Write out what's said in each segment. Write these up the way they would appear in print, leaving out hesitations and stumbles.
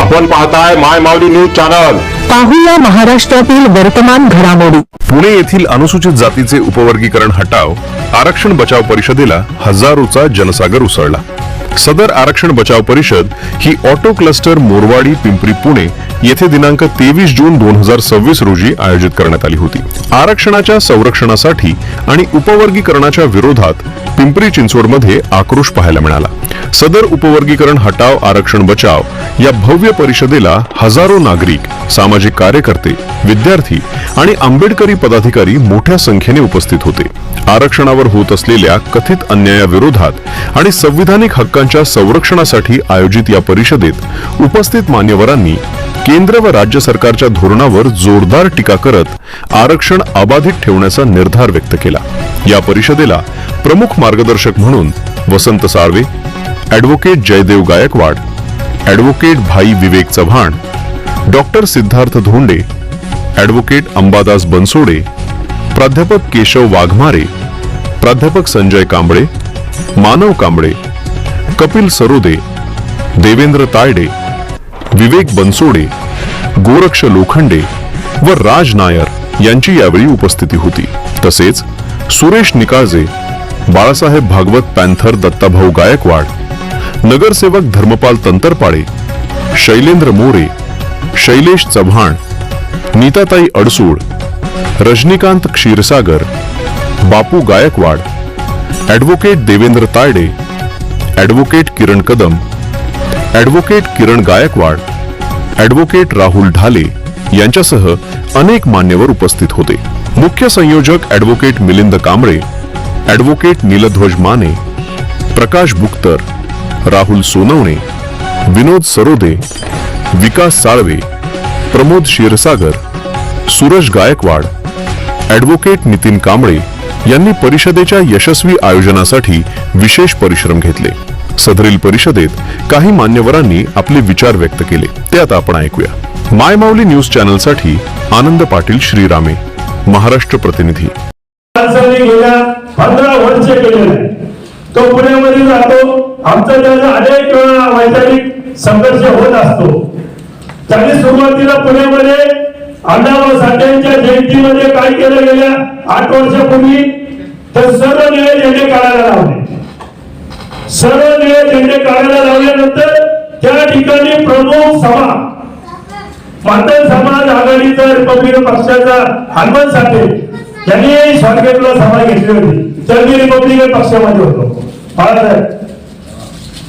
आपण पाहताय माय माऊली news channel. पाहूया महाराष्ट्रातील वर्तमान घडामोडी। पुणे येथील अनुसूचित जातीचे उपवर्गीकरण हटाव आरक्षण बचाव परिषदेला हजारोचा जनसागर उसळला। सदर आरक्षण बचाव परिषद ही ऑटो क्लस्टर मोरवाडी पिंपरी पुणे येथे दिनांक 23 जून 2026 रोजी आयोजित करण्यात आली होती। आरक्षणाच्या संरक्षणासाठी आणि उपवर्गीकरणाच्या विरोधात पिंपरी चिंचवडमध्ये आक्रोश पाहायला मिळाला। सदर उपवर्गीकरण हटाव आरक्षण बचाव या भव्य परिषदेला हजारो नागरिक, सामाजिक कार्यकर्ते, विद्यार्थी आणि आंबेडकरी पदाधिकारी मोठ्या संख्येने उपस्थित होते। आरक्षणावर होत असलेल्या कथित अन्यायाविरोधात आणि संविधानिक हक्कांच्या संरक्षणासाठी आयोजित या परिषदेत उपस्थित मान्यवरांनी केंद्र व राज्य सरकारच्या धोरणावर जोरदार टीका करत आरक्षण अबाधित ठेवण्याचा निर्धार व्यक्त केला। या परिषदेला प्रमुख मार्गदर्शक म्हणून वसंत साळवे, ॲडव्होकेट जयदेव गायकवाड, ॲडव्होकेट भाई विवेक चव्हाण, डॉक्टर सिद्धार्थ धोंडे, ॲडव्होकेट अंबादास बनसोडे, प्राध्यापक केशव वाघमारे, प्राध्यापक संजय कांबळे, मानव कांबळे, कपिल सरोदे, देवेंद्र तायडे, विवेक बनसोडे, गोरक्ष लोखंडे व राज नायर यांची यावेळी उपस्थिती होती। तसेच सुरेश निकाळजे, बाळासाहेब भागवत पॅन्थर दत्ताभाऊ गायकवाड, नगरसेवक धर्मपाल तंतरपाडे, शैलेंद्र मोरे, शैलेश चव्हाण, नीताताई अडसूळ, रजनीकांत क्षीरसागर, बापू गायकवाड, ॲडव्होकेट देवेंद्र तायडे, ॲडव्होकेट किरण कदम, ॲडव्होकेट किरण गायकवाड, ॲडव्होकेट राहुल ढाले यांच्यासह अनेक मान्यवर उपस्थित होते। मुख्य संयोजक ॲडव्होकेट मिलिंद कांबळे, ॲडव्होकेट नीलध्वज माने, प्रकाश बुक्तर, राहुल सोनवणे, विनोद सरोदे, विकास साळवे, प्रमोद क्षीरसागर, सूरज गायकवाड, ॲडव्होकेट नितीन कांबळे यांनी परिषदेच्या यशस्वी आयोजनासाठी विशेष परिश्रम घेतले। सदरील परिषदेत काही मान्यवरांनी आपले विचार व्यक्त केले, ते आता आपण ऐकूया। माय माऊली न्यूज चॅनल साठी आनंद पाटील श्रीरामे, महाराष्ट्र प्रतिनिधी। 15 वर्ष केलेला तो पुण्यामध्ये जातो। आमचा त्याचा अनेक वैचारिक संघर्ष होत असतो। त्यांनी सुरुवातीला पुण्यामध्ये अण्णाभाऊ साठेंच्या जयंतीमध्ये काय केलं गेल्या 8 वर्षापूर्वी तर सर्व निळे झेंडे काढायला लावले। सर्व निळे झेंडे काढायला लावल्यानंतर त्या ठिकाणी प्रमुख सभा मातन समाज आघाडीचा रिपब्लिकन पक्षाचा हनुमान साठे यांनी स्वारगेटला सभा घेतली होती। तर मी रिपब्लिकन पक्षामध्ये होतो।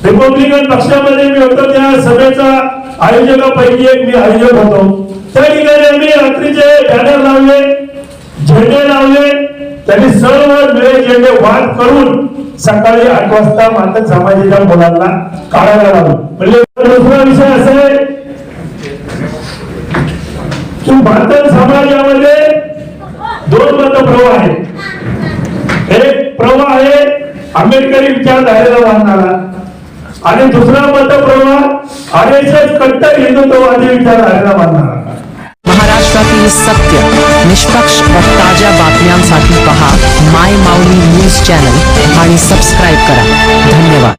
रिपब्लिकन पक्षामध्ये मी होतो। त्या सभेचा आयोजकापैकी एक मी आयोजक होतो। त्या ठिकाणी आम्ही रात्रीचे बॅनर लावले, झेंडे लावले। त्यांनी सर्व निळे झेंडे वाद करून सकाळी 8 वाजता मातन समाजाच्या मुलांना काढायला लावलं। म्हणजे दुसरा विषय असा आहे की मातन समाजामध्ये 2 मतप्रवाह आहेत। एक प्रवाह आहे आंबेडकरी विचारधारेला मानणारा आणि दुसरा मतप्रवाह आरएसएस कट्टर हिंदुत्ववादी विचारधारेला मानणारा। महाराष्ट्रातील सत्य, निष्पक्ष व ताज्या बातम्यांसाठी पहा माय माऊली न्यूज चॅनल आणि सबस्क्राईब करा। धन्यवाद।